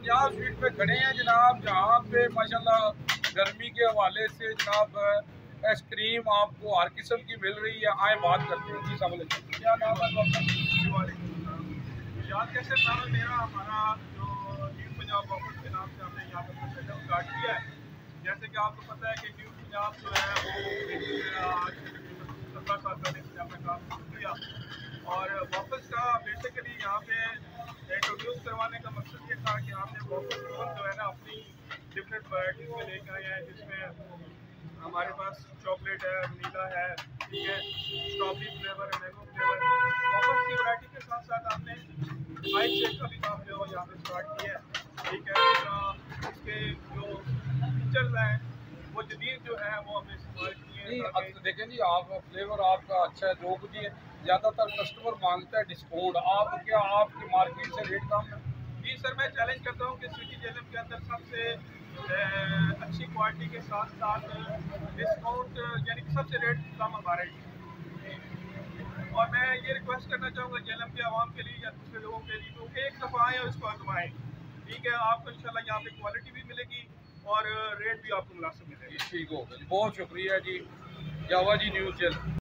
Punjab street पे खड़े हैं जनाब, जहाँ पे माशाल्लाह गर्मी के हवाले से जनाब आइसक्रीम आपको हर किस्म की मिल रही है। आए बात करते हैं जी। सवाल क्या नाम है आपका? याद कैसे नाम है मेरा, हमारा जो न्यू पंजाब ऑफिस के नाम से हमने यहाँ पर सेटअप स्टार्ट किया है। जैसे कि आपको पता है कि न्यू पंजाब जो है वो आज 17 साल पहले से अपना काम शुरू किया और वापस का बेसिकली यहाँ पे इंट्रोड्यूस करवाने का मकसद ये था कि हमने वापस जो है ना अपनी डिफरेंट वैराइटीज़ में लेकर आए हैं, जिसमें हमारे पास चॉकलेट है, वनीला है, ठीक है, स्ट्रॉबेरी फ्लेवर है, मैंगो फ्लेवर। वापस की वैरायटी के साथ साथ हमने आइस शेक का भी काम जो यहाँ पे स्टार्ट किया है, ठीक है। इसके जो फीचर्स हैं वो जदीद जो है वो हमने इस्तेमाल किए हैं नहीं, ताकि अब देखें जी, आप फ्लेवर आपका अच्छा है, जो भी है। ज़्यादातर कस्टमर मांगता है डिस्काउंट। आप क्या आपकी मार्केट से रेट कम है? जी सर, मैं चैलेंज करता हूँ कि सिटी जेलम के अंदर सबसे अच्छी क्वालिटी के साथ साथ डिस्काउंट यानी कि सबसे रेट कम हमारे लिए। और मैं ये रिक्वेस्ट करना चाहूँगा जेलम के आवाम के लिए या दूसरे लोगों के लिए, तो एक दफ़ा आएँ और इसको आजमाएँ, ठीक है। आपको इंशाल्लाह यहाँ पे क्वालिटी भी मिलेगी और रेट भी आपको मुनासिब मिलेगा। ठीक हो गया जी, बहुत शुक्रिया जी। जावा जी न्यूज़ चैनल।